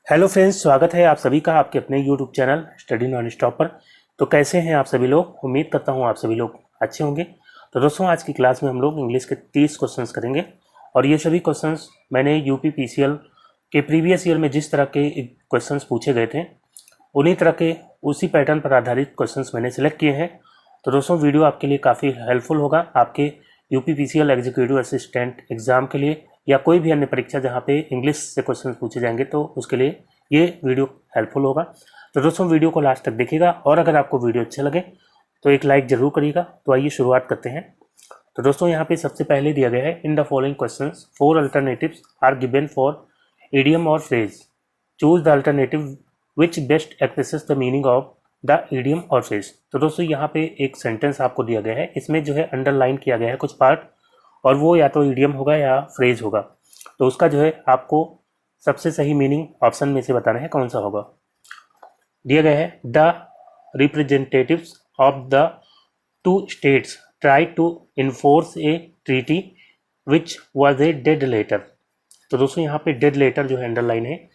Hello friends, स्वागत है आप सभी का आपके अपने YouTube channel study non stop पर। तो कैसे हैं आप सभी लोग? उम्मीद करता हूं आप सभी लोग अच्छे होंगे। तो दोस्तों, आज की क्लास में हम लोग इंग्लिश के 30 क्वेश्चंस करेंगे और ये सभी क्वेश्चंस मैंने यूपी पीसीएल के प्रीवियस ईयर में जिस तरह के क्वेश्चंस पूछे गए थे उन्हीं तरह के उसी पैटर्न पर आधारित क्वेश्चंस मैंने सेलेक्ट किए हैं। तो दोस्तों, वीडियो आपके लिए काफ़ी हेल्पफुल होगा आपके UP PCL executive assistant exam के लिए या कोई भी अन्य परीक्षा जहाँ पे इंग्लिश से क्वेश्चन पूछे जाएंगे, तो उसके लिए ये वीडियो हेल्पफुल होगा। तो दोस्तों, वीडियो को लास्ट तक देखिएगा और अगर आपको वीडियो अच्छा लगे तो एक लाइक जरूर करिएगा। तो आइए शुरुआत करते हैं। तो दोस्तों, यहाँ पे सबसे पहले दिया गया है, in the following questions 4 alternatives are given for idiom or phrase, choose the alternative which best expresses the meaning of the idiom or phrase. तो दोस्तों, यहाँ पे एक सेंटेंस आपको दिया गया है, इसमें जो है अंडरलाइन किया गया है कुछ पार्ट, और वो या तो इडियम होगा या फ्रेज होगा। तो उसका जो है आपको सबसे सही मीनिंग ऑप्शन में से बताना है कौन सा होगा। दिया गया है, the representatives of the two states try to enforce a treaty which was a dead letter. तो दोस्तों, यहाँ पे डेड लेटर जो है अंडरलाइन है,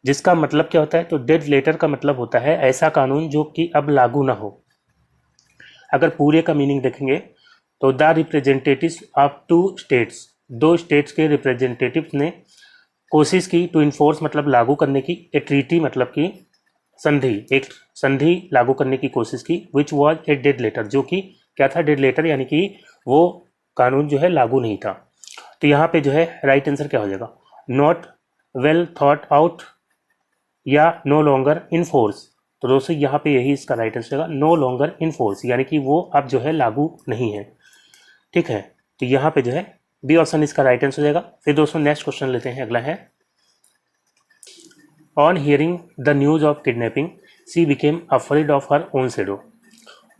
जिसका मतलब क्या होता है? तो डेड लेटर का मतलब होता है ऐसा कानून जो कि अब लागू ना हो। अगर पूरे का मीनिंग देखेंगे तो the representatives of two states, दो स्टेट्स के रिप्रेजेंटेटिव्स ने कोशिश की, टू इन्फोर्स मतलब लागू करने की, ए ट्रीटी मतलब कि संधि, एक संधि लागू करने की कोशिश की, which was a dead letter, जो कि क्या था? डेड लेटर, यानी कि वो कानून जो है लागू नहीं था। तो यहाँ पे जो है राइट आंसर क्या हो जाएगा? नॉट वेल थॉट आउट या नो लॉन्गर इन फोर्स। तो दोस्तों, यहाँ पे यही इसका राइट आंसर होगा, नो लॉन्गर इन फोर्स, यानी कि वो अब जो है लागू नहीं है। ठीक है, तो यहाँ पे जो है बी ऑप्शन इसका राइट आंसर हो जाएगा। फिर दोस्तों, नेक्स्ट क्वेश्चन लेते हैं, अगला है, on hearing the news of kidnapping C became afraid of her own shadow.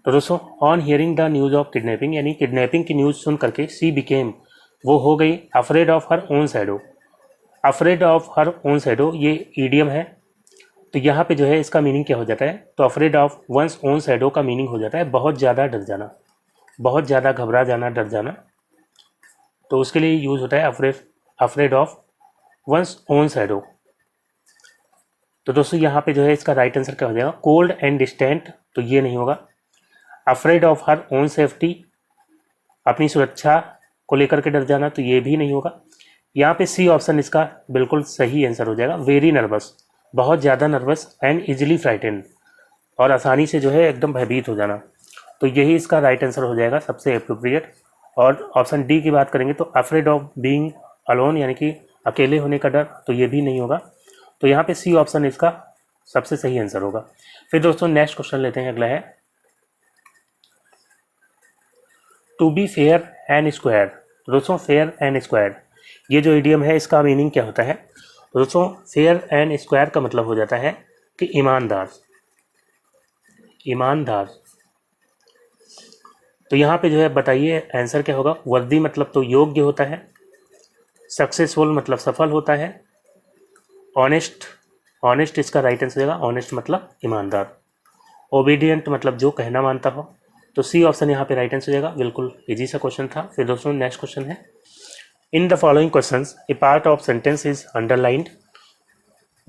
तो दोस्तों, on hearing the news of kidnapping, यानी किडनैपिंग की न्यूज सुन करके सी बिकेम, वो हो गई afraid of her own shadow. Afraid of her own shadow ये idiom है। तो यहाँ पे जो है इसका मीनिंग क्या हो जाता है? तो afraid of one's own shadow का मीनिंग हो जाता है बहुत ज़्यादा डर जाना, बहुत ज़्यादा घबरा जाना, डर जाना। तो उसके लिए यूज होता है afraid of one's own shadow. तो दोस्तों, यहाँ पे जो है इसका राइट आंसर क्या हो जाएगा? कोल्ड एंड डिस्टेंट, तो ये नहीं होगा। Afraid of her own safety, अपनी सुरक्षा को लेकर के डर जाना, तो ये भी नहीं होगा। यहाँ पे सी ऑप्शन इसका बिल्कुल सही आंसर हो जाएगा, वेरी नर्वस, बहुत ज़्यादा नर्वस, एंड इजिली फ्राइटेंड, और आसानी से जो है एकदम भयभीत हो जाना। तो यही इसका राइट आंसर हो जाएगा, सबसे अप्रोप्रिएट। और ऑप्शन डी की बात करेंगे तो अफ्रेड ऑफ बीइंग अलोन, यानी कि अकेले होने का डर, तो ये भी नहीं होगा। तो यहाँ पे सी ऑप्शन इसका सबसे सही आंसर होगा। फिर दोस्तों, नेक्स्ट क्वेश्चन लेते हैं, अगला है, to be fair and square. तो दोस्तों, फेयर एंड स्क्वायर ये जो इडियम है, इसका मीनिंग क्या होता है? तो दोस्तों, फेयर एंड स्क्वायर का मतलब हो जाता है कि ईमानदार, ईमानदार। तो यहाँ पे जो है बताइए आंसर क्या होगा? वर्दी मतलब तो योग्य होता है, सक्सेसफुल मतलब सफल होता है, ऑनेस्ट, ऑनेस्ट इसका राइट आंसर होगा, ऑनेस्ट मतलब ईमानदार, ओबीडियंट मतलब जो कहना मानता हो। तो सी ऑप्शन यहाँ पे राइट आंसर हो जाएगा। बिल्कुल इजी सा क्वेश्चन था। फिर दोस्तों, नेक्स्ट क्वेश्चन है, in the following questions a part of sentence is underlined,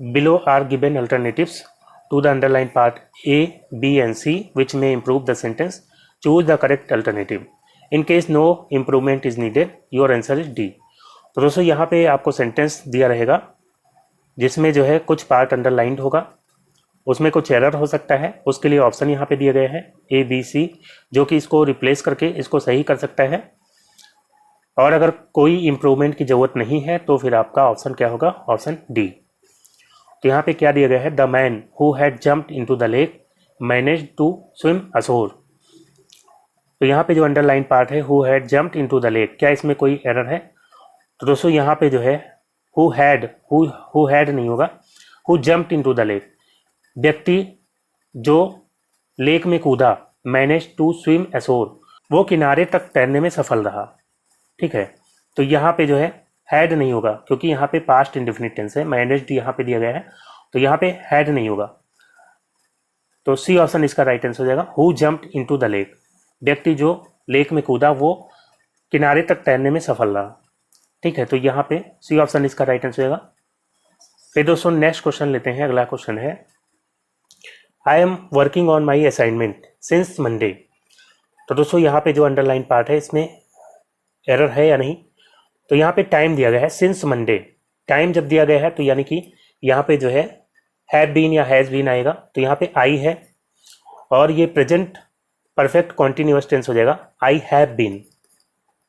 below are given alternatives to the underline part A, B and C which may improve the sentence, choose the correct alternative. In case no improvement is needed, your answer is D. तो दोस्तों, यहाँ पे आपको sentence दिया रहेगा जिसमें जो है कुछ पार्ट अंडरलाइंड होगा, उसमें कुछ एरर हो सकता है, उसके लिए ऑप्शन यहाँ पे दिए गए हैं ए बी सी, जो कि इसको रिप्लेस करके इसको सही कर सकता है। और अगर कोई इम्प्रूवमेंट की ज़रूरत नहीं है तो फिर आपका ऑप्शन क्या होगा? Option D. तो यहाँ पे क्या दिया गया है? The man who had jumped into the lake manage to swim ashore. तो यहाँ पे जो अंडरलाइन पार्ट है, who had jumped into the lake, क्या इसमें कोई एरर है? तो दोस्तों, यहाँ पे जो है हु हैड नहीं होगा, who jumped into the lake, व्यक्ति जो लेक में कूदा, मैनेज टू स्विम अशोर, वो किनारे तक तैरने में सफल रहा। ठीक है, तो यहाँ पे जो है हैड नहीं होगा, क्योंकि यहाँ पे पास्ट इंडेफिनिट टेंस है, मैनेज्ड यहाँ पे दिया गया है, तो यहाँ पे हैड नहीं होगा। तो सी ऑप्शन इसका राइट आंसर हो जाएगा, who jumped into the lake, व्यक्ति जो लेक में कूदा वो किनारे तक तैरने में सफल रहा। ठीक है, तो यहाँ पे सी ऑप्शन इसका राइट आंसर हो जाएगा। फिर दोस्तों नेक्स्ट क्वेश्चन लेते हैं। अगला क्वेश्चन है I am working on my assignment since Monday. तो दोस्तों यहाँ पे जो अंडरलाइन पार्ट है इसमें एरर है या नहीं। तो यहाँ पे टाइम दिया गया है सिंस मंडे। टाइम जब दिया गया है तो यानी कि यहाँ पे जो है हैव बीन या हैज़ बीन आएगा। तो यहाँ पे आई है और ये प्रेजेंट परफेक्ट कॉन्टिन्यूअस टेंस हो जाएगा, I have been.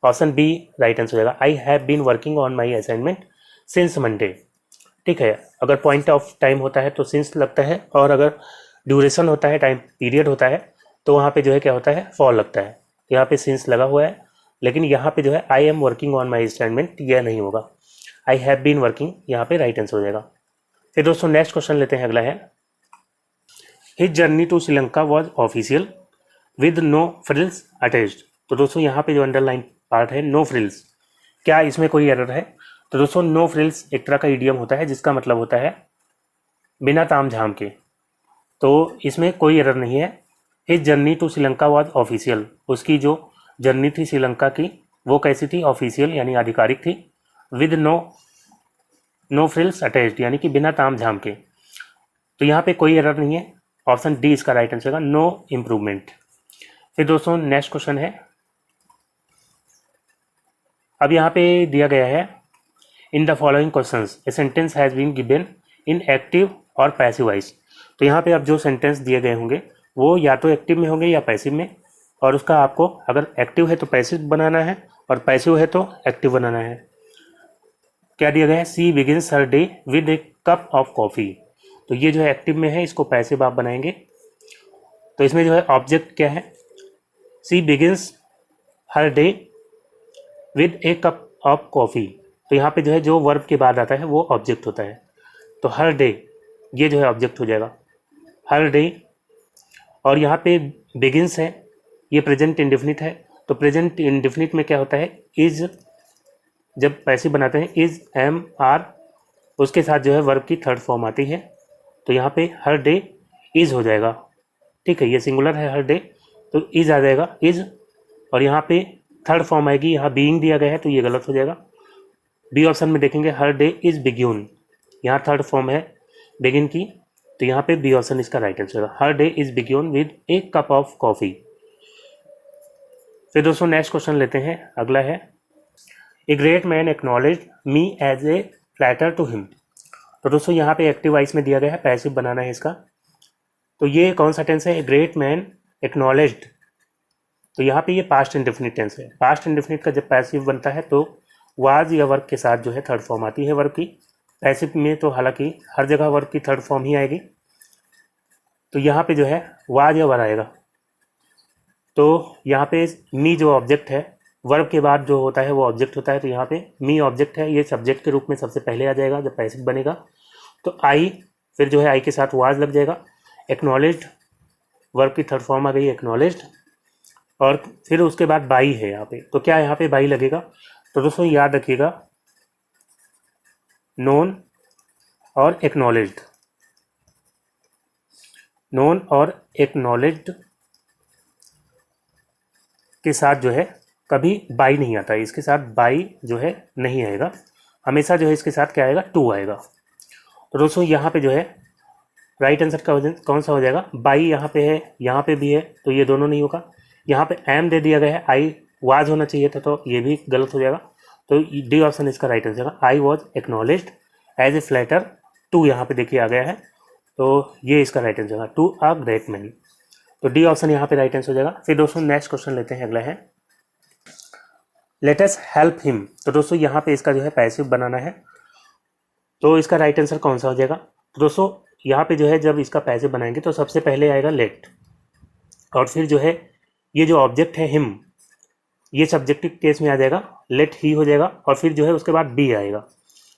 Option B right answer हो जाएगा, I have been working on my assignment since Monday. ठीक है, अगर पॉइंट ऑफ टाइम होता है तो सिंस लगता है, और अगर ड्यूरेशन होता है, टाइम पीरियड होता है, तो वहाँ पे जो है क्या होता है, फॉल लगता है। तो यहाँ पे सिंस लगा हुआ है, लेकिन यहाँ पे जो है I am working on my assignment यह नहीं होगा, आई हैव बीन वर्किंग यहाँ पे राइट आंसर हो जाएगा। फिर दोस्तों नेक्स्ट क्वेश्चन लेते हैं। अगला है his journey to Sri Lanka was official with no frills attached. तो दोस्तों यहाँ पे जो अंडरलाइन पार्ट है नो फ्रिल्स, क्या इसमें कोई एरर है? तो दोस्तों नो फ्रिल्स एक तरह का इडियम होता है जिसका मतलब होता है बिना ताम झाम के। तो इसमें कोई एरर नहीं है। His journey to Sri Lanka was official, उसकी जो जर्नी थी श्रीलंका की वो कैसी थी? ऑफिशियल यानी आधिकारिक थी। विद नो फ्रिल्स अटैच्ड यानी कि बिना ताम झाम के। तो यहाँ पे कोई एरर नहीं है, ऑप्शन डी इसका राइट आंसर होगा, नो इम्प्रूवमेंट। फिर दोस्तों नेक्स्ट क्वेश्चन है, अब यहाँ पे दिया गया है in the following questions a sentence has been given in active और पैसिव वॉइस। तो यहाँ पे अब जो सेंटेंस दिए गए होंगे वो या तो एक्टिव में होंगे या पैसिव में, और उसका आपको अगर एक्टिव है तो पैसिव बनाना है और पैसिव है तो एक्टिव बनाना है। क्या दिया गया है? She begins her day with a cup of coffee. तो ये जो है एक्टिव में है, इसको पैसिव आप बनाएंगे। तो इसमें जो है ऑब्जेक्ट क्या है? She begins her day with a cup of coffee. तो यहाँ पे जो है जो वर्ब के बाद आता है वो ऑब्जेक्ट होता है। तो हर डे ये जो है ऑब्जेक्ट हो जाएगा, हर डे। और यहाँ पे बिगिंस है, ये प्रेजेंट इंडेफिनिट है। तो प्रेजेंट इंडेफिनिट में क्या होता है? इज, जब पैसिव बनाते हैं इज, एम, आर, उसके साथ जो है वर्ब की थर्ड फॉर्म आती है। तो यहाँ पे हर डे इज हो जाएगा। ठीक है, ये सिंगुलर है हर डे, तो इज आ जाएगा इज। और यहाँ पे थर्ड फॉर्म आएगी, यहाँ बीइंग दिया गया है तो ये गलत हो जाएगा। बी ऑप्शन में देखेंगे हर डे इज बिग्यून, यहाँ थर्ड फॉर्म है बिगिन की, तो यहाँ पे बी ऑप्शन इसका राइट आंसर होगा, her day is begun with a cup of coffee. फिर दोस्तों नेक्स्ट क्वेश्चन लेते हैं। अगला है a great man acknowledge me as a flatter to him. तो दोस्तों यहाँ पे एक्टिव वॉइस में दिया गया है, पैसिव बनाना है इसका। तो ये कौन सा टेंस है? A great man acknowledged. तो यहाँ पे ये पास्ट इंडेफिनिट टेंस है। पास्ट इंडेफिनिट का जब पैसिव बनता है तो वाज या वर्ब के साथ जो है थर्ड फॉर्म आती है वर्ब की। पैसिव में तो हालांकि हर जगह वर्ब की थर्ड फॉर्म ही आएगी। तो यहाँ पे जो है वाज या वर आएगा। तो यहाँ पे मी जो ऑब्जेक्ट है, वर्ब के बाद जो होता है वो ऑब्जेक्ट होता है। तो यहाँ पे मी ऑब्जेक्ट है, ये सब्जेक्ट के रूप में सबसे पहले आ जाएगा जब पैसिव बनेगा। तो आई, फिर जो है आई के साथ वाज लग जाएगा। एक्नॉलेज्ड, वर्ब की थर्ड फॉर्म आ गई एक्नॉलेज्ड। और फिर उसके बाद बाई है यहाँ पे। तो क्या यहाँ पे बाई लगेगा? तो दोस्तों याद रखिएगा, नोन और एक्नॉलेज्ड, नोन और एक्नॉलेज्ड के साथ जो है कभी बाई नहीं आता है। इसके साथ बाई जो है नहीं आएगा, हमेशा जो है इसके साथ क्या आएगा? टू आएगा। तो दोस्तों यहाँ पे जो है राइट आंसर का कौन सा हो जाएगा? बाई यहाँ पे है, यहाँ पे भी है, तो ये दोनों नहीं होगा। यहाँ पे एम दे दिया गया है, आई वाज होना चाहिए था, तो ये भी गलत हो जाएगा। तो डी ऑप्शन इसका राइट आंसर है, I was acknowledged as a flatter to, यहाँ पे देखिए आ गया है। तो ये इसका राइट आंसर है, टू अ ग्रेट मैन। तो डी ऑप्शन यहाँ पे राइट आंसर हो जाएगा। फिर दोस्तों नेक्स्ट क्वेश्चन लेते हैं। अगला है लेट अस हेल्प हिम। तो दोस्तों यहाँ पे इसका जो है पैसिव बनाना है, तो इसका राइट आंसर कौन सा हो जाएगा? तो दोस्तों यहाँ पे जो है जब इसका पैसिव बनाएंगे तो सबसे पहले आएगा लेट, और फिर जो है ये जो ऑब्जेक्ट है हिम, ये सब्जेक्टिव केस में आ जाएगा, लेट ही हो जाएगा। और फिर जो है उसके बाद बी आएगा,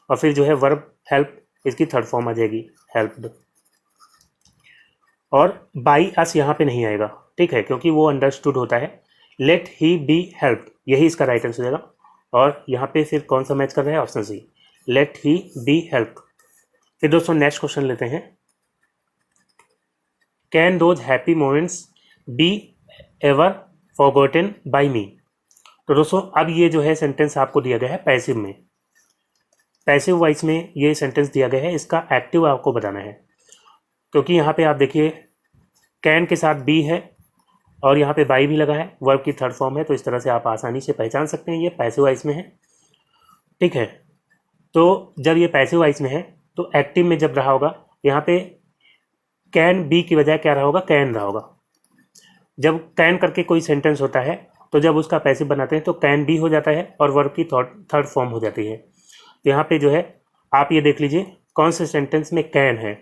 और फिर जो है वर्ब हेल्प, इसकी थर्ड फॉर्म आ जाएगी हेल्प्ड। और बाई अस यहाँ पे नहीं आएगा, ठीक है, क्योंकि वो अंडरस्टूड होता है। लेट ही बी हेल्प्ड, यही इसका राइट आंसर हो जाएगा। और यहाँ पे फिर कौन सा मैच कर रहा है? Option C, let he be helped. फिर दोस्तों नेक्स्ट क्वेश्चन लेते हैं। Can those happy moments be ever forgotten by me. तो दोस्तों अब ये जो है सेंटेंस आपको दिया गया है पैसिव में। पैसिव वॉइस में ये सेंटेंस दिया गया है, इसका एक्टिव आपको बताना है, क्योंकि यहाँ पे आप देखिए कैन के साथ बी है और यहाँ पे बाई भी लगा है, वर्ब की थर्ड फॉर्म है, तो इस तरह से आप आसानी से पहचान सकते हैं ये पैसिव वॉइस में है। ठीक है, तो जब ये पैसिव वॉइस में है तो एक्टिव में जब रहा होगा यहाँ पे कैन बी की बजाय क्या रहा होगा, कैन रहा होगा। जब कैन करके कोई सेंटेंस होता है तो जब उसका पैसिव बनाते हैं तो कैन बी हो जाता है और वर्ब की थर्ड फॉर्म हो जाती है। तो यहाँ पे जो है आप ये देख लीजिए कौन से सेंटेंस में कैन है,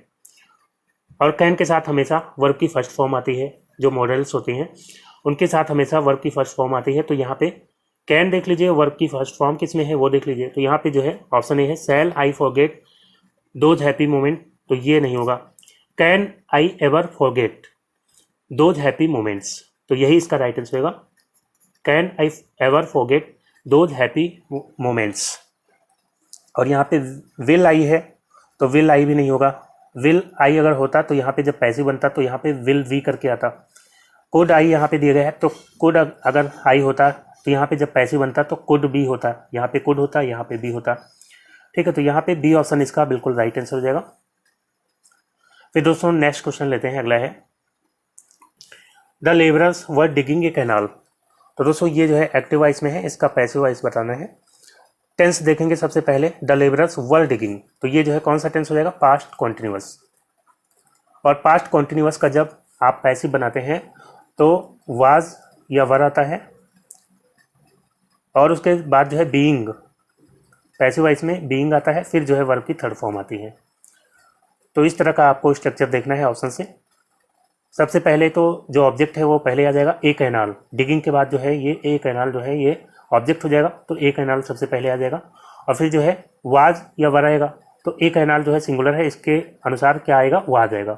और कैन के साथ हमेशा वर्ब की फर्स्ट फॉर्म आती है। जो मॉडल्स होते हैं उनके साथ हमेशा वर्ब की फर्स्ट फॉर्म आती है। तो यहाँ पे कैन देख लीजिए, वर्ब की फर्स्ट फॉर्म किस में है वो देख लीजिए। तो यहाँ पे जो है ऑप्शन ए है, shall I forget those happy moment, तो ये नहीं होगा। Can I ever forget those happy moments, तो यही इसका राइट आंसर होगा, can I ever forget those happy moments. और यहाँ पे विल आई है तो विल आई भी नहीं होगा। विल आई अगर होता तो यहाँ पे जब पैसिव बनता तो यहाँ पे विल वी करके आता। कुड आई यहाँ पे दिया गया है, तो कुड अगर आई होता तो यहाँ पे जब पैसिव बनता तो कुड बी होता, यहाँ पे कुड होता, यहाँ पे बी होता। ठीक है, तो यहाँ पे बी ऑप्शन इसका बिल्कुल राइट आंसर हो जाएगा। फिर दोस्तों नेक्स्ट क्वेश्चन लेते हैं, अगला है the labourers were digging A canal. तो दोस्तों ये जो है एक्टिव वॉइस में है, इसका पैसिव वॉइस बताना है। टेंस देखेंगे सबसे पहले, द लेबरर्स वर डिगिंग, तो ये जो है कौन सा टेंस हो जाएगा, पास्ट कॉन्टिन्यूअस। और पास्ट कॉन्टिन्यूअस का जब आप पैसिव बनाते हैं तो वाज या वर आता है, और उसके बाद जो है बीइंग, पैसिव वॉइस में बीइंग आता है, फिर जो है वर्ब की थर्ड फॉर्म आती है। तो इस तरह का आपको स्ट्रक्चर देखना है ऑप्शन से। सबसे पहले तो जो ऑब्जेक्ट है वो पहले आ जाएगा, ए कैनाल। डिगिंग के बाद जो है ये ए कैनाल जो है ये ऑब्जेक्ट हो जाएगा, तो ए कैनाल सबसे पहले आ जाएगा। और फिर जो है वाज या वर आएगा, तो ए कैनाल जो है सिंगुलर है, इसके अनुसार क्या आएगा, वाज आएगा।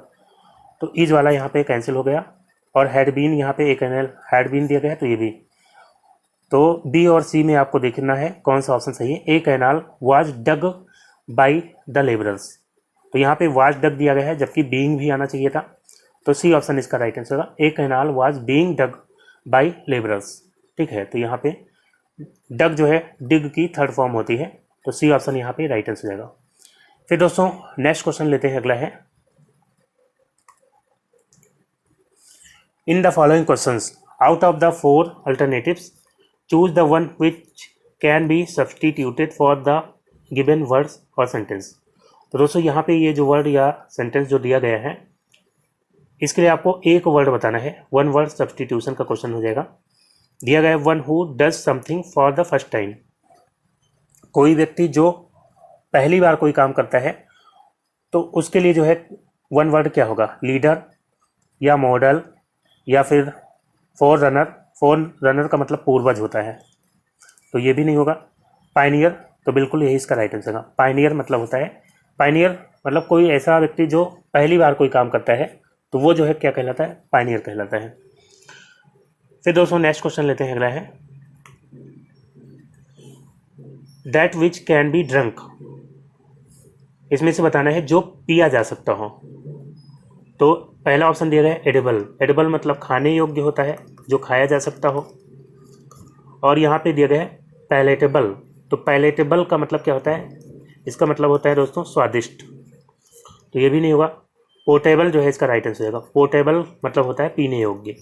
तो इज वाला यहाँ पे कैंसिल हो गया, और हैड बीन यहाँ पे ए कैनाल हैड बीन दिया गया है, तो ये भी। तो बी और सी में आपको देखना है कौन सा ऑप्शन सही है। A canal was dug by the labourers, तो यहाँ पे वाज डग दिया गया है, जबकि बीइंग भी आना चाहिए था, तो सी ऑप्शन इसका राइट आंसर होगा। A canal was being dug by labourers. ठीक है, तो यहाँ पे डग जो है डिग की थर्ड फॉर्म होती है, तो सी ऑप्शन यहाँ पे राइट आंसर हो जाएगा। फिर दोस्तों नेक्स्ट क्वेश्चन लेते हैं, अगला है in the following questions out of the 4 alternatives choose the one which can be substituted for the given words और सेंटेंस। तो दोस्तों यहाँ पे ये जो वर्ड या सेंटेंस जो दिया गया है, इसके लिए आपको एक वर्ड बताना है। वन वर्ड सब्सटीट्यूशन का क्वेश्चन हो जाएगा। दिया गया है one who does something for the first time, कोई व्यक्ति जो पहली बार कोई काम करता है, तो उसके लिए जो है वन वर्ड क्या होगा, लीडर या मॉडल या फिर फोर रनर। फोर रनर का मतलब पूर्वज होता है, तो ये भी नहीं होगा। पायनियर, तो बिल्कुल यही इसका राइट आंसर है। पायनियर मतलब होता है, पायनियर मतलब कोई ऐसा व्यक्ति जो पहली बार कोई काम करता है, तो वो जो है क्या कहलाता है, पायनियर कहलाता है। फिर दोस्तों नेक्स्ट क्वेश्चन लेते हैं, अगला है that which can be drunk. इसमें से बताना है जो पिया जा सकता हो। तो पहला ऑप्शन दिया गया है एडिबल। एडिबल मतलब खाने योग्य होता है, जो खाया जा सकता हो। और यहाँ पे दिया गया है पैलेटेबल। तो पैलेटेबल का मतलब क्या होता है, इसका मतलब होता है दोस्तों स्वादिष्ट, तो ये भी नहीं होगा। पोर्टेबल जो है इसका राइट आंसर होगा। पोर्टेबल मतलब होता है पीने योग्य।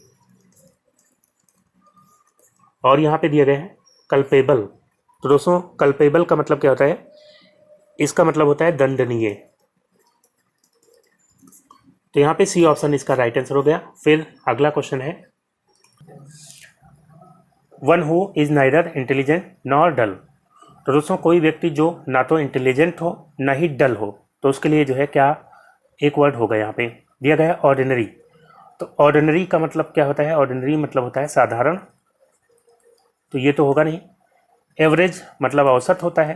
और यहाँ पे दिया गया है कल्पेबल। तो दोस्तों कल्पेबल का मतलब क्या होता है, इसका मतलब होता है दंडनीय। तो यहाँ पे सी ऑप्शन इसका राइट आंसर हो गया। फिर अगला क्वेश्चन है one who is neither intelligent nor dull. तो दोस्तों कोई व्यक्ति जो ना तो इंटेलिजेंट हो ना ही डल हो, तो उसके लिए जो है क्या एक वर्ड होगा। यहाँ पे दिया गया है ऑर्डिनरी। तो ऑर्डिनरी का मतलब क्या होता है, ऑर्डिनरी मतलब होता है साधारण, तो ये तो होगा नहीं। एवरेज मतलब औसत होता है।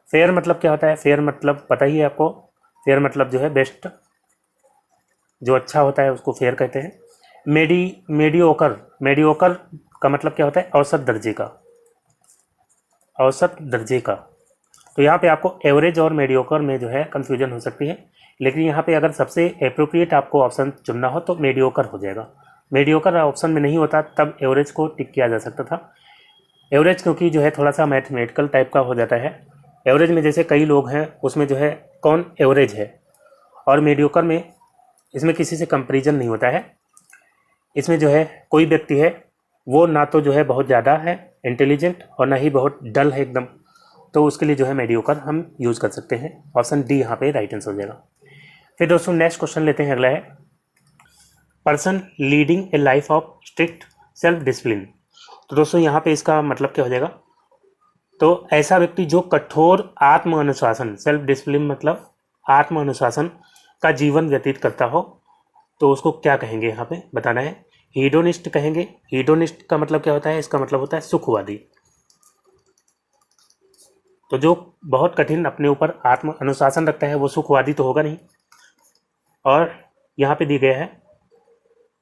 फेयर मतलब क्या होता है, फेयर मतलब पता ही है आपको, फेयर मतलब जो है बेस्ट, जो अच्छा होता है उसको फेयर कहते हैं। मेडियोकर, मेडियोकर का मतलब क्या होता है, औसत दर्जे का, औसत दर्जे का। तो यहाँ पे आपको एवरेज और मेडियोकर में जो है कंफ्यूजन हो सकती है, लेकिन यहाँ पे अगर सबसे अप्रोप्रिएट आपको ऑप्शन चुनना हो तो मेडियोकर हो जाएगा। मेडियोकर ऑप्शन में नहीं होता तब एवरेज को टिक किया जा सकता था। एवरेज क्योंकि जो है थोड़ा सा मैथमेटिकल टाइप का हो जाता है, एवरेज में जैसे कई लोग हैं, उसमें जो है कौन एवरेज है, और मीडियोकर में इसमें किसी से कंपैरिजन नहीं होता है। इसमें जो है कोई व्यक्ति है वो ना तो जो है बहुत ज़्यादा है इंटेलिजेंट और ना ही बहुत डल है एकदम, तो उसके लिए जो है मीडियोकर हम यूज़ कर सकते हैं। ऑप्शन डी यहाँ पे राइट आंसर हो जाएगा। फिर दोस्तों नेक्स्ट क्वेश्चन लेते हैं, अगला है person leading a life of strict self discipline. तो दोस्तों यहाँ पे इसका मतलब क्या हो जाएगा, तो ऐसा व्यक्ति जो कठोर आत्म अनुशासन, सेल्फ डिसिप्लिन मतलब आत्म अनुशासन का जीवन व्यतीत करता हो, तो उसको क्या कहेंगे यहाँ पे बताना है। हीडोनिस्ट कहेंगे। हीडोनिस्ट का मतलब क्या होता है, इसका मतलब होता है सुखवादी। तो जो बहुत कठिन अपने ऊपर आत्म अनुशासन रखता है वो सुखवादी तो होगा नहीं। और यहाँ पे दिया गया है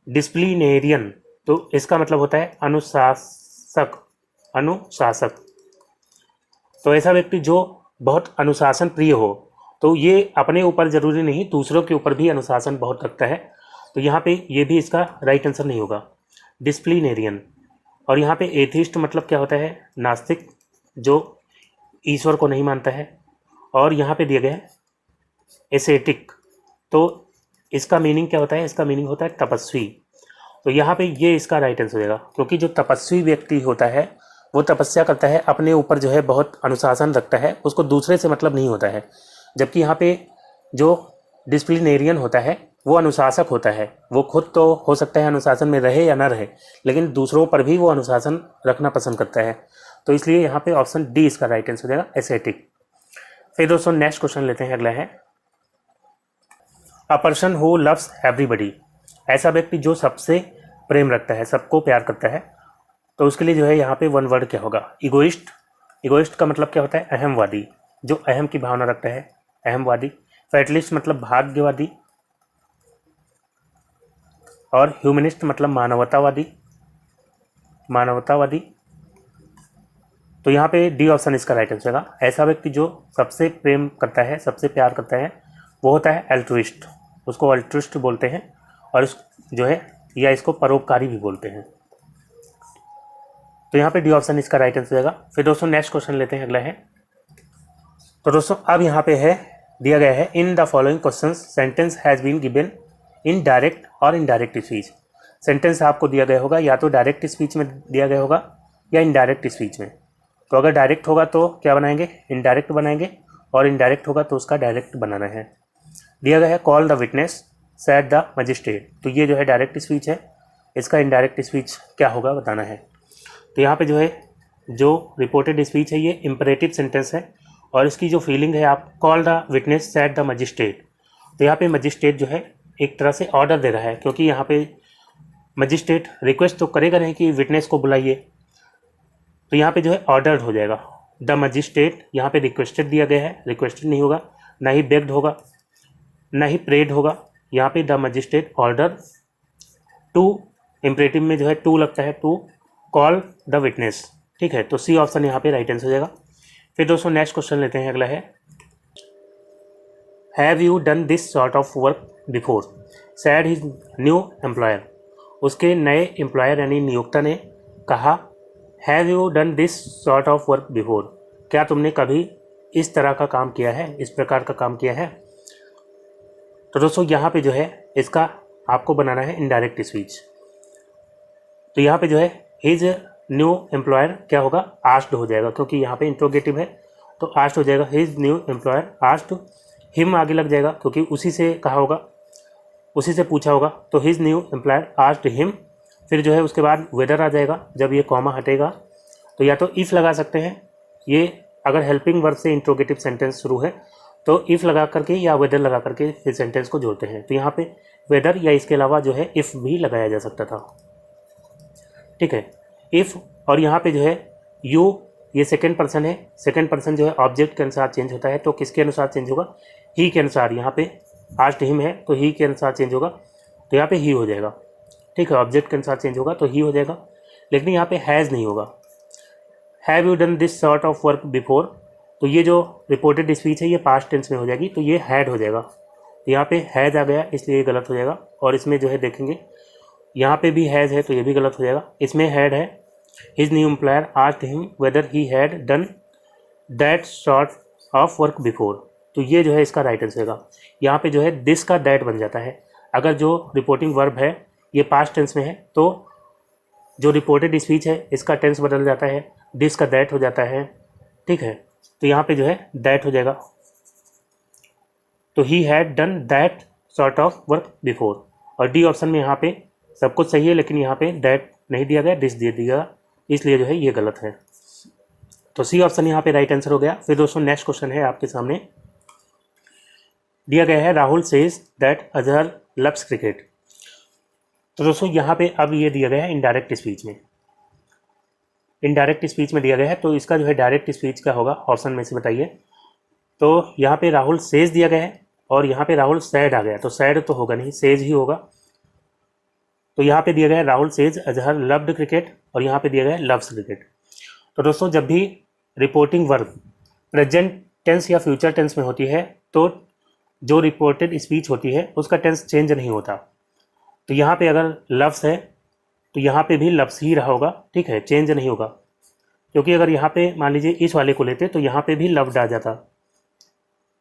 डिसिप्लिनेरियन, तो इसका मतलब होता है अनुशासक। अनुशासक तो ऐसा व्यक्ति जो बहुत अनुशासन प्रिय हो, तो ये अपने ऊपर जरूरी नहीं दूसरों के ऊपर भी अनुशासन बहुत रखता है, तो यहाँ पे ये भी इसका राइट आंसर नहीं होगा, डिसिप्लिनेरियन। और यहाँ पे एथिस्ट मतलब क्या होता है, नास्तिक जो ईश्वर को नहीं मानता है। और यहाँ पे दिया गया है एसेटिक, तो इसका मीनिंग क्या होता है, इसका मीनिंग होता है तपस्वी। तो यहाँ पे ये इसका राइट आंसर होगा, क्योंकि जो तपस्वी व्यक्ति होता है वो तपस्या करता है, अपने ऊपर जो है बहुत अनुशासन रखता है, उसको दूसरे से मतलब नहीं होता है। जबकि यहाँ पे जो डिसिप्लिनेरियन होता है वो अनुशासक होता है, वो खुद तो हो सकता है अनुशासन में रहे या ना रहे, लेकिन दूसरों पर भी वो अनुशासन रखना पसंद करता है। तो इसलिए यहाँ पे ऑप्शन डी इसका राइट आंसर हो जाएगा, एसेटिक। फिर दोस्तों नेक्स्ट क्वेश्चन लेते हैं, अगला है a person who loves everybody. ऐसा व्यक्ति जो सबसे प्रेम रखता है, सबको प्यार करता है, तो उसके लिए जो है यहाँ पे वन वर्ड क्या होगा, इगोइस्ट। इगोइस्ट का मतलब क्या होता है, अहमवादी, जो अहम की भावना रखता है, अहमवादी। फैटलिस्ट मतलब भाग्यवादी, और ह्यूमनिस्ट मतलब मानवतावादी, मानवतावादी। तो यहाँ पे डी ऑप्शन इसका राइट आंसर होगा। ऐसा व्यक्ति जो सबसे प्रेम करता है, सबसे प्यार करता है, वो होता है अल्ट्रुइस्ट, उसको अल्ट्रुइस्ट बोलते हैं, और इस जो है या इसको परोपकारी भी बोलते हैं। तो यहाँ पे डी ऑप्शन इसका राइट आंसर होगा। फिर दोस्तों नेक्स्ट क्वेश्चन लेते हैं, अगला है, तो दोस्तों अब यहाँ पे है दिया गया है in the following questions sentence has been given in direct और इनडायरेक्ट स्पीच। सेंटेंस आपको दिया गया होगा या तो डायरेक्ट स्पीच में दिया गया होगा या इनडायरेक्ट स्पीच में। तो अगर डायरेक्ट होगा तो क्या बनाएंगे, इनडायरेक्ट बनाएंगे, और इनडायरेक्ट होगा तो उसका डायरेक्ट बनाना है। दिया गया है call the witness said the magistrate, तो ये जो है डायरेक्ट स्पीच है, इसका इनडायरेक्ट स्पीच क्या होगा बताना है। तो यहाँ पे जो है जो रिपोर्टेड स्पीच है ये इम्परेटिव सेंटेंस है, और इसकी जो फीलिंग है आप call the witness said the magistrate, तो यहाँ पे मजिस्ट्रेट जो है एक तरह से ऑर्डर दे रहा है, क्योंकि यहाँ पे मजिस्ट्रेट रिक्वेस्ट तो करेगा नहीं कि विटनेस को बुलाइए, तो यहाँ पे जो है ऑर्डर्ड हो जाएगा। द मजिस्ट्रेट यहाँ पे रिक्वेस्टेड दिया गया है, रिक्वेस्टेड नहीं होगा, ना ही बेग्ड होगा, ना ही प्रेड होगा। यहाँ पे the magistrate order to, imperative में जो है टू लगता है, टू कॉल द विटनेस, ठीक है। तो सी ऑप्शन यहाँ पे राइट आंसर हो जाएगा। फिर दोस्तों नेक्स्ट क्वेश्चन लेते हैं, अगला है have you done this sort of work before sad his new employer. उसके नए एम्प्लॉयर यानी नियोक्ता ने कहा have you done this sort of work before, क्या तुमने कभी इस तरह का काम किया है, इस प्रकार का काम किया है। तो दोस्तों यहाँ पे जो है इसका आपको बनाना है इनडायरेक्ट स्पीच। तो यहाँ पे जो है हिज न्यू एम्प्लॉयर क्या होगा, आस्क्ड हो जाएगा, क्योंकि यहाँ पे इंट्रोगेटिव है, तो आस्क्ड हो जाएगा। His new employer asked, him आगे लग जाएगा क्योंकि उसी से कहा होगा, उसी से पूछा होगा, तो his new employer asked him. फिर जो है उसके बाद वेदर आ जाएगा, जब ये कॉमा हटेगा तो या तो इफ़ लगा सकते हैं, ये अगर हेल्पिंग वर्ब से इंट्रोगेटिव सेंटेंस शुरू है तो इफ़ लगा करके या वेदर लगा करके फिर सेंटेंस को जोड़ते हैं। तो यहाँ पे वेदर या इसके अलावा जो है इफ़ भी लगाया जा सकता था, ठीक है, इफ़। और यहाँ पे जो है यू, ये सेकेंड पर्सन है, सेकेंड पर्सन जो है ऑब्जेक्ट के अनुसार चेंज होता है, तो किसके अनुसार चेंज होगा, ही के अनुसार। यहाँ पे आस्क्ड हिम है तो ही के अनुसार चेंज होगा, तो यहाँ पे ही हो जाएगा, ठीक है, ऑब्जेक्ट के अनुसार चेंज होगा तो ही हो जाएगा। लेकिन यहाँ पे हैज़ नहीं होगा। Have you done this sort of work before, तो ये जो रिपोर्टेड स्पीच है ये पास्ट टेंस में हो जाएगी, तो ये हैड हो जाएगा। तो यहाँ पे हैज़ आ गया इसलिए ये गलत हो जाएगा। और इसमें जो है देखेंगे यहाँ पे भी हैज़ है तो ये भी गलत हो जाएगा। इसमें हैड है, his new employer asked him weather he had done that sort of work before, तो ये जो है इसका राइट आंसर होगा। यहाँ पे जो है दिस का दैट बन जाता है। अगर जो रिपोर्टिंग वर्ब है ये पास्ट टेंस में है तो जो रिपोर्टेड स्पीच है इसका टेंस बदल जाता है, दिस का दैट हो जाता है, ठीक है। तो यहाँ पे जो है दैट हो जाएगा, तो he had done that sort of work before. और डी ऑप्शन में यहाँ पे सब कुछ सही है, लेकिन यहाँ पे दैट नहीं दिया गया, दिस दे दिया, इसलिए जो है ये गलत है। तो सी ऑप्शन यहाँ पे राइट आंसर हो गया। फिर दोस्तों नेक्स्ट क्वेश्चन है आपके सामने, दिया गया है Rahul says that Azhar loves cricket. तो दोस्तों यहाँ पे अब ये दिया गया है इनडायरेक्ट स्पीच में, इनडायरेक्ट स्पीच में दिया गया है, तो इसका जो है डायरेक्ट स्पीच क्या होगा, ऑप्शन में से बताइए। तो यहाँ पे राहुल सेज दिया गया है और यहाँ पे राहुल सैड आ गया, तो सैड तो होगा नहीं, सेज ही होगा। तो यहाँ पे दिया गया है Rahul says Azhar loved cricket और यहाँ पे दिया गया है लव्स क्रिकेट। तो दोस्तों जब भी रिपोर्टिंग वर्ब प्रेजेंट टेंस या फ्यूचर टेंस में होती है तो जो रिपोर्टेड स्पीच होती है उसका टेंस चेंज नहीं होता। तो यहाँ पे अगर लव्स है तो यहाँ पे भी लव्स ही रहा होगा, ठीक है, चेंज नहीं होगा। क्योंकि अगर यहाँ पे मान लीजिए इस वाले को लेते तो यहाँ पे भी लव्ड आ जाता,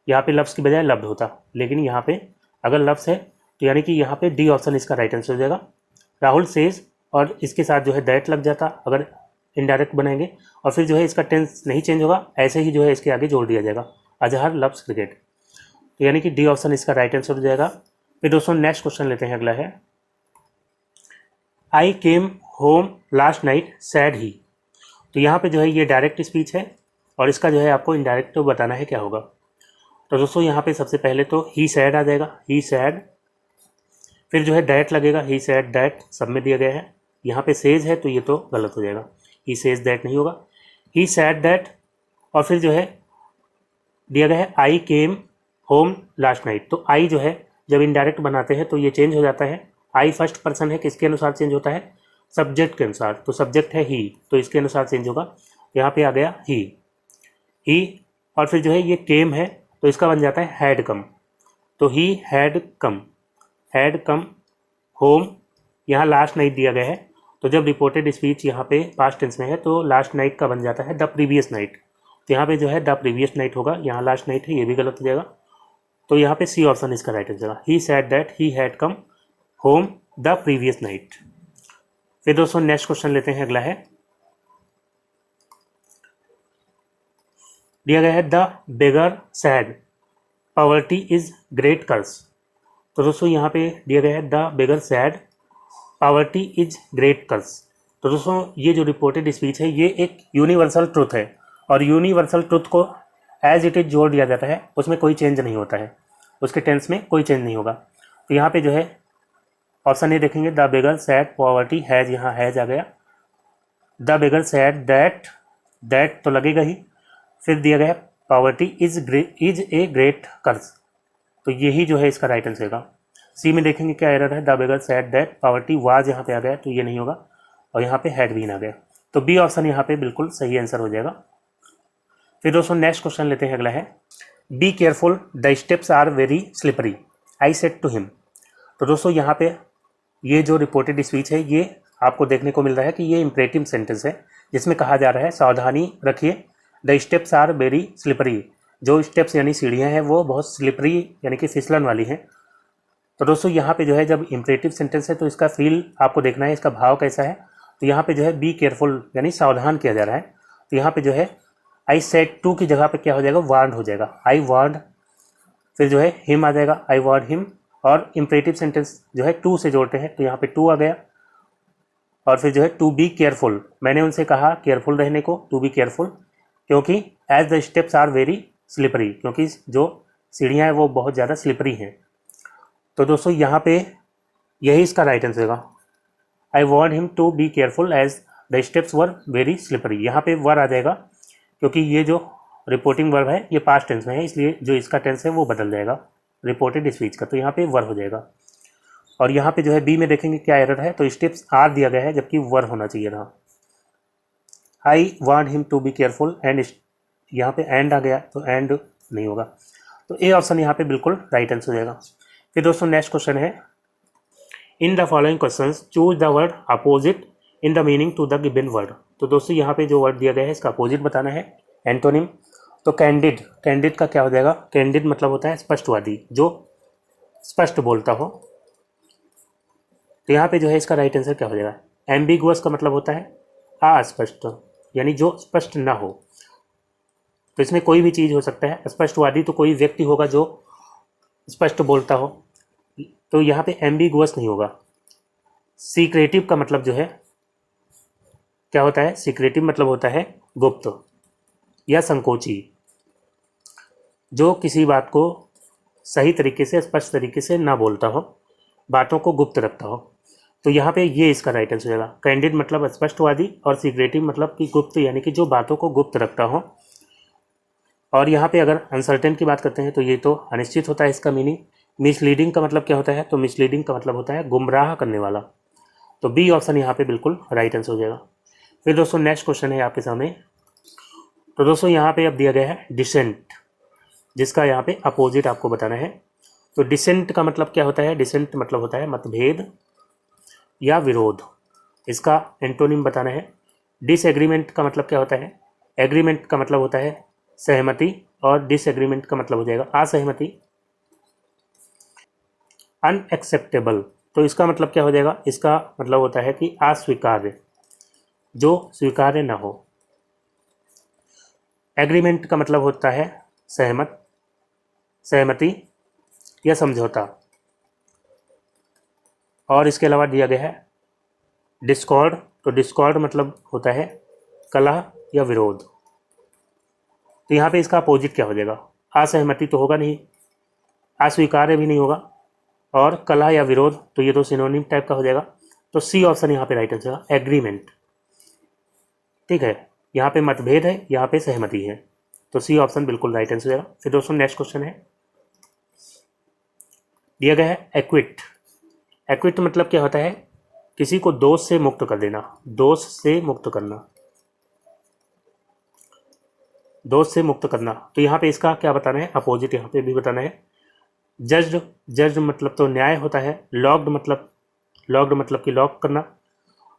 यहाँ पे लव्स की बजाय लव्ड होता, लेकिन यहाँ पे अगर लव्स है तो यानी कि यहाँ पे डी ऑप्शन इसका राइट आंसर हो जाएगा। राहुल सेज और इसके साथ जो है दैट लग जाता अगर इनडायरेक्ट बनाएंगे, और फिर जो है इसका टेंस नहीं चेंज होगा, ऐसे ही जो है इसके आगे जोड़ दिया जाएगा अजहर लव्स क्रिकेट, तो यानी कि डी ऑप्शन इसका राइट आंसर हो जाएगा। फिर दोस्तों नेक्स्ट क्वेश्चन लेते हैं, अगला है I came home last night said he. तो यहाँ पे जो है ये डायरेक्ट स्पीच है और इसका जो है आपको इनडायरेक्ट तो बताना है क्या होगा। तो दोस्तों यहाँ पे सबसे पहले तो ही सैड आ जाएगा, ही सैड, फिर जो है दैट लगेगा, ही सैड दैट, सब में दिया गया है। यहाँ पे सेज है तो ये तो गलत हो जाएगा, ही सेज दैट नहीं होगा, ही सैड दैट, और फिर जो है दिया गया है I came home last night. तो आई जो है जब इनडायरेक्ट बनाते हैं तो ये चेंज हो जाता है। आई फर्स्ट पर्सन है, किसके अनुसार चेंज होता है, सब्जेक्ट के अनुसार, तो सब्जेक्ट है ही तो इसके अनुसार चेंज होगा। यहाँ पे आ गया ही, और फिर जो है ये केम है तो इसका बन जाता है हैड कम, तो ही हैड कम होम। यहाँ लास्ट नाइट दिया गया है तो जब रिपोर्टेड स्पीच यहाँ पे पास्ट टेंस में है तो लास्ट नाइट का बन जाता है द प्रीवियस नाइट, तो यहाँ पे जो है द प्रीवियस नाइट होगा, यहाँ लास्ट नाइट है, ये भी गलत हो जाएगा। तो यहाँ पे सी ऑप्शन इसका राइट हो जाएगा, he said that he had come home the previous night. फिर दोस्तों नेक्स्ट क्वेश्चन लेते हैं, अगला है दिया गया है the beggar said poverty is great curse. तो दोस्तों यहाँ पे दिया गया है the beggar said poverty is great curse. तो दोस्तों ये जो रिपोर्टेड स्पीच है ये एक यूनिवर्सल ट्रुथ है और यूनिवर्सल ट्रुथ को एज इट इज जोड़ दिया जाता है, उसमें कोई चेंज नहीं होता है, उसके टेंस में कोई चेंज नहीं होगा। तो यहाँ पे जो है ऑप्शन ए देखेंगे, the beggar said poverty has, यहाँ हैज आ गया, द बेगर सैड दैट तो लगेगा ही, फिर दिया गया है poverty is a great curse, तो यही जो है इसका राइट आंसर होगा। सी में देखेंगे क्या एरर है, the beggar sad that poverty was यहाँ पे आ गया तो ये नहीं होगा, और यहाँ पे हैड भी आ गया, तो बी ऑप्शन यहाँ पे बिल्कुल सही आंसर हो जाएगा। फिर दोस्तों नेक्स्ट क्वेश्चन लेते हैं, अगला है be careful the steps are very slippery I said to him. तो दोस्तों यहाँ पे ये जो रिपोर्टेड स्पीच है ये आपको देखने को मिल रहा है कि ये इंपरेटिव सेंटेंस है जिसमें कहा जा रहा है सावधानी रखिए, the steps are very slippery, जो स्टेप्स यानी सीढ़ियाँ हैं वो बहुत स्लिपरी यानी कि फिसलन वाली हैं। तो दोस्तों यहाँ पे जो है जब इंपरेटिव सेंटेंस है तो इसका फील आपको देखना है, इसका भाव कैसा है। तो यहाँ पे जो है बी केयरफुल यानी सावधान किया जा रहा है, तो यहाँ पे जो है आई सेड टू की जगह पे क्या हो जाएगा, वार्ड हो जाएगा, आई वार्ड, फिर जो है हिम आ जाएगा, आई वार्ड हिम, और इंपरेटिव सेंटेंस जो है टू से जोड़ते हैं तो यहाँ पे टू आ गया, और फिर जो है टू बी केयरफुल, मैंने उनसे कहा केयरफुल रहने को, टू बी केयरफुल, क्योंकि as the steps are very slippery, क्योंकि जो सीढ़ियाँ हैं वो बहुत ज़्यादा स्लिपरी हैं। तो दोस्तों यहाँ पे यही इसका राइट आंसर होगा, I want him to be careful as the steps were very slippery. यहाँ पे वर आ जाएगा क्योंकि ये जो रिपोर्टिंग वर्ब है ये पास्ट टेंस में है, इसलिए जो इसका टेंस है वो बदल जाएगा रिपोर्टेड स्पीच का, तो यहाँ पे वर हो जाएगा। और यहाँ पे जो है बी में देखेंगे क्या एरर है, तो स्टेप्स आर दिया गया है जबकि वर होना चाहिए था, I want him to be careful and, यहाँ पे एंड आ गया तो एंड नहीं होगा, तो ए ऑप्शन यहाँ पे बिल्कुल राइट आंसर हो जाएगा। फिर दोस्तों नेक्स्ट क्वेश्चन है, in the following questions choose the word opposite in the meaning to the given word. तो दोस्तों यहाँ पे जो वर्ड दिया गया है इसका अपोजिट बताना है, एंटोनिम। तो कैंडिड, कैंडिड का क्या हो जाएगा? कैंडिड मतलब होता है स्पष्टवादी, जो स्पष्ट बोलता हो। तो यहाँ पे जो है इसका राइट आंसर क्या हो जाएगा? एम्बिगुअस का मतलब होता है अस्पष्ट, यानी जो स्पष्ट ना हो। तो इसमें कोई भी चीज़ हो सकता है। स्पष्टवादी तो कोई व्यक्ति होगा जो स्पष्ट बोलता हो, तो यहाँ पे एम्बिगुअस नहीं होगा। सीक्रेटिव का मतलब जो है क्या होता है? सीक्रेटिव मतलब होता है गुप्त या संकोची, जो किसी बात को सही तरीके से, स्पष्ट तरीके से ना बोलता हो, बातों को गुप्त रखता हो। तो यहाँ पे ये इसका राइट आंसर हो जाएगा। कैंडिड मतलब स्पष्टवादी और सीक्रेटिव मतलब कि गुप्त, यानी कि जो बातों को गुप्त रखता हो। और यहाँ पे अगर अनसर्टेन की बात करते हैं तो ये तो अनिश्चित होता है इसका मीनिंग। मिसलीडिंग का मतलब क्या होता है? तो मिसलीडिंग का मतलब होता है गुमराह करने वाला। तो बी ऑप्शन यहाँ पे बिल्कुल राइट आंसर हो जाएगा। फिर दोस्तों नेक्स्ट क्वेश्चन है आपके सामने। तो दोस्तों यहाँ पे अब दिया गया है डिसेंट, जिसका यहाँ पे अपोजिट आपको बताना है। तो डिसेंट का मतलब क्या होता है? डिसेंट मतलब होता है मतभेद या विरोध। इसका एंटोनिम बताना है। डिसएग्रीमेंट का मतलब क्या होता है? एग्रीमेंट का मतलब होता है सहमति, और डिसएग्रीमेंट का मतलब हो जाएगा असहमति। अनएक्सेप्टेबल, तो इसका मतलब क्या हो जाएगा? इसका मतलब होता है कि अस्वीकार्य, जो स्वीकार्य ना हो। एग्रीमेंट का मतलब होता है सहमत, सहमति या समझौता। और इसके अलावा दिया गया है डिस्कॉर्ड, तो डिस्कॉर्ड मतलब होता है कलह या विरोध। तो यहाँ पे इसका अपोजिट क्या हो जाएगा? असहमति तो होगा नहीं, अस्वीकार्य भी नहीं होगा, और कलह या विरोध, तो ये तो सिनोनिम टाइप का हो जाएगा। तो सी ऑप्शन यहाँ पे राइट आंसर है, एग्रीमेंट। ठीक है, यहाँ पे मतभेद है, यहाँ पे सहमति है, तो सी ऑप्शन बिल्कुल राइट आंसर हो जाएगा। फिर दोस्तों नेक्स्ट क्वेश्चन है, दिया गया है एक्विट। एक्विट मतलब क्या होता है? किसी को दोष से मुक्त कर देना, दोष से मुक्त करना, दोष से मुक्त करना। तो यहाँ पे इसका क्या बताना है? अपोजिट यहाँ पे भी बताना है। जज्ड, जज्ड मतलब तो न्याय होता है। लॉक्ड मतलब, लॉक्ड मतलब कि लॉक करना।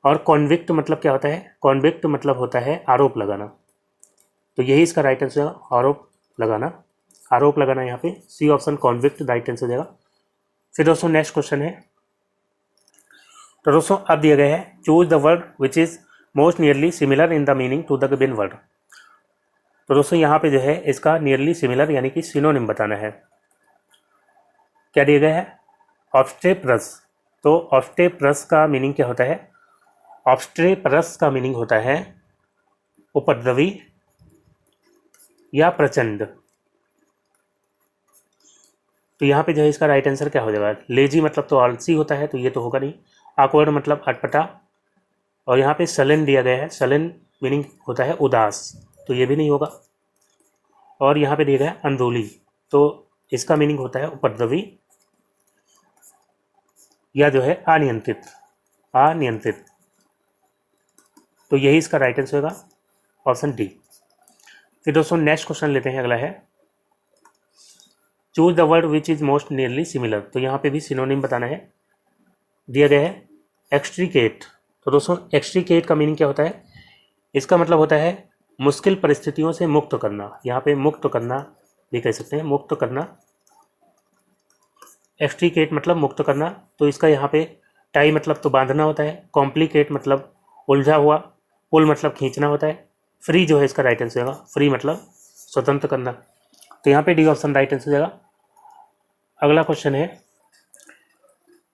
और कॉन्विक्ट मतलब क्या होता है? कॉन्विक्ट मतलब होता है आरोप लगाना। तो यही इसका राइट आंसर है, आरोप लगाना। आरोप लगाना यहाँ पे C option convict right answer हो जाएगा। फिर दोस्तों नेक्स्ट क्वेश्चन है। तो दोस्तों अब दिया गया है choose the word which is most nearly similar in the meaning to the given word. तो दोस्तों यहाँ पे जो है इसका नियरली सिमिलर यानी कि सिनोनिम बताना है। क्या दिया गया है? ऑब्स्ट्रेपरस। तो ऑब्स्ट्रेपरस का मीनिंग क्या होता है? ऑब्स्ट्रेपरस का मीनिंग होता है उपद्रवी या प्रचंड। तो यहाँ पे जो है इसका राइट आंसर क्या हो जाएगा? लेजी मतलब तो आलसी होता है, तो ये तो होगा नहीं। awkward मतलब अटपटा। और यहाँ पे सलन दिया गया है, सलन मीनिंग होता है उदास, तो ये भी नहीं होगा। और यहाँ पे दिया गया है अनरूली, तो इसका मीनिंग होता है उपद्रवी या जो है अनियंत्रित, अनियंत्रित। तो यही इसका राइट आंसर होगा, ऑप्शन डी। फिर दोस्तों नेक्स्ट क्वेश्चन लेते हैं, अगला है choose the word which is most nearly similar. तो यहाँ पे भी सिनोनिम बताना है। दिया गया है एक्सट्रीकेट। तो दोस्तों एक्सट्रीकेट का मीनिंग क्या होता है? इसका मतलब होता है मुश्किल परिस्थितियों से मुक्त करना। यहाँ पे मुक्त करना भी कह सकते हैं, मुक्त करना। एक्सट्रीकेट मतलब मुक्त करना। तो इसका यहाँ पे टाई मतलब तो बांधना होता है। कॉम्प्लिकेट मतलब उलझा हुआ। पुल मतलब खींचना होता है। फ्री जो है इसका राइट आंसर होगा, फ्री मतलब स्वतंत्र करना। तो यहाँ पे डी ऑप्शन राइट आंसर हो जाएगा। अगला क्वेश्चन है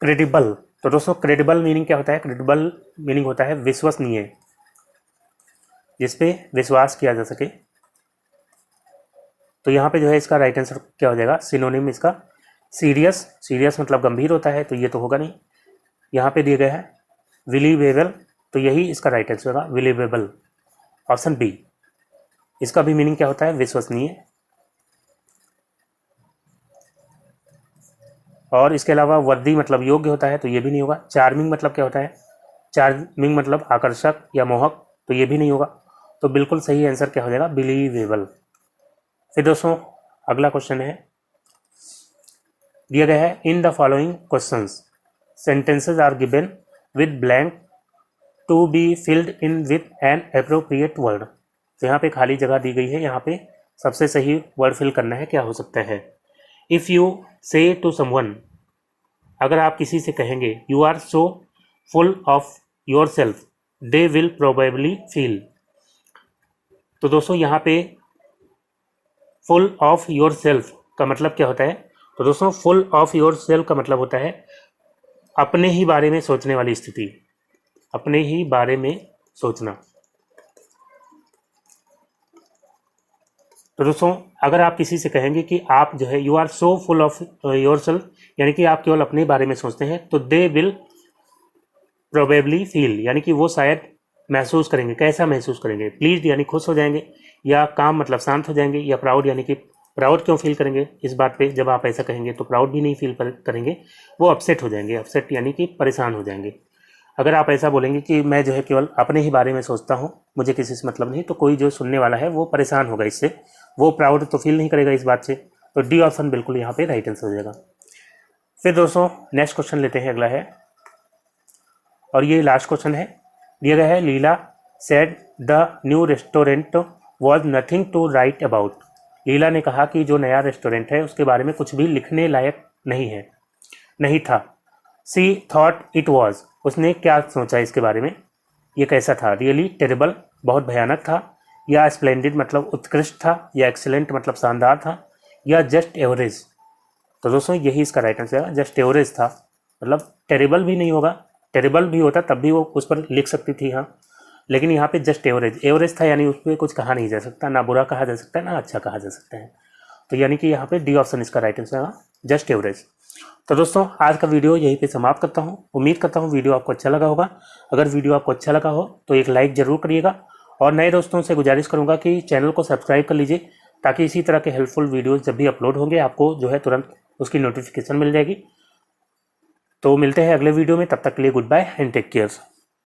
क्रेडिबल। तो दोस्तों क्रेडिबल मीनिंग क्या होता है? क्रेडिबल मीनिंग होता है विश्वसनीय, जिसपे विश्वास किया जा सके। तो यहाँ पे जो है इसका राइट आंसर क्या हो जाएगा? सिनोनिम इसका सीरियस, सीरियस मतलब गंभीर होता है, तो ये तो होगा नहीं। यहाँ पे दिया गया है बिलीवेबल, तो यही इसका राइट आंसर होगा, बिलीवेबल, ऑप्शन बी। इसका भी मीनिंग क्या होता है? विश्वसनीय। और इसके अलावा वर्दी मतलब योग्य होता है, तो ये भी नहीं होगा। चार्मिंग मतलब क्या होता है? चार्मिंग मतलब आकर्षक या मोहक, तो ये भी नहीं होगा। तो बिल्कुल सही आंसर क्या हो जाएगा? बिलीवेबल। फिर दोस्तों अगला क्वेश्चन है, दिया गया है in the following questions sentences are given with blank to be filled in with an appropriate word. तो यहाँ पे खाली जगह दी गई है, यहाँ पे सबसे सही वर्ड फिल करना है, क्या हो सकता है। If you say to someone, अगर आप किसी से कहेंगे you are so full of yourself they will probably feel. तो दोस्तों यहाँ पे फुल ऑफ योर सेल्फ का मतलब क्या होता है। तो दोस्तों फुल ऑफ योर सेल्फ का मतलब होता है अपने ही बारे में सोचने वाली स्थिति, अपने ही बारे में सोचना। तो दोस्तों अगर आप किसी से कहेंगे कि आप जो है you are so full of yourself, यानी कि आप केवल अपने बारे में सोचते हैं, तो दे विल प्रोबेबली फील, यानी कि वो शायद महसूस करेंगे। कैसा महसूस करेंगे, प्लीज यानी खुश हो जाएंगे, या काम मतलब शांत हो जाएंगे, या प्राउड यानी कि प्राउड क्यों फील करेंगे इस बात पे जब आप ऐसा कहेंगे, तो प्राउड भी नहीं फील करेंगे, वो अपसेट हो जाएंगे। अपसेट यानी कि परेशान हो जाएंगे। अगर आप ऐसा बोलेंगे कि मैं जो है केवल अपने ही बारे में सोचता हूँ, मुझे किसी से मतलब नहीं, तो कोई जो सुनने वाला है वो परेशान होगा इससे, वो प्राउड तो फील नहीं करेगा इस बात से। तो डी ऑप्शन बिल्कुल यहाँ पे राइट आंसर हो जाएगा। फिर दोस्तों नेक्स्ट क्वेश्चन लेते हैं, अगला है और ये लास्ट क्वेश्चन है, दिया गया है Leela said the new restaurant was nothing to write about. Leela ने कहा कि जो नया रेस्टोरेंट है उसके बारे में कुछ भी लिखने लायक नहीं था। सी थॉट इट वॉज, उसने क्या सोचा इसके बारे में, ये कैसा था। रियली टेरेबल, बहुत भयानक था, या स्प्लेंडिड मतलब उत्कृष्ट था, या एक्सीलेंट मतलब शानदार था, या जस्ट एवरेज। तो दोस्तों यही इसका राइट आंसर है, जस्ट एवरेज था। मतलब टेरेबल भी नहीं होगा, टेरेबल भी होता तब भी वो उस पर लिख सकती थी हाँ, लेकिन यहाँ पे जस्ट एवरेज था, यानी उस पर कुछ कहा नहीं जा सकता, ना बुरा कहा जा सकता है ना अच्छा कहा जा सकता है। तो यानी कि यहाँ पे डी ऑप्शन इसका राइट आंसर है, जस्ट एवरेज। तो दोस्तों आज का वीडियो यहीं पे समाप्त करता हूँ। उम्मीद करता हूँ वीडियो आपको अच्छा लगा होगा। अगर वीडियो आपको अच्छा लगा हो तो एक लाइक ज़रूर करिएगा, और नए दोस्तों से गुजारिश करूँगा कि चैनल को सब्सक्राइब कर लीजिए, ताकि इसी तरह के हेल्पफुल वीडियोज़ जब भी अपलोड होंगे आपको जो है तुरंत उसकी नोटिफिकेशन मिल जाएगी। तो मिलते हैं अगले वीडियो में, तब तक के लिए goodbye and take care.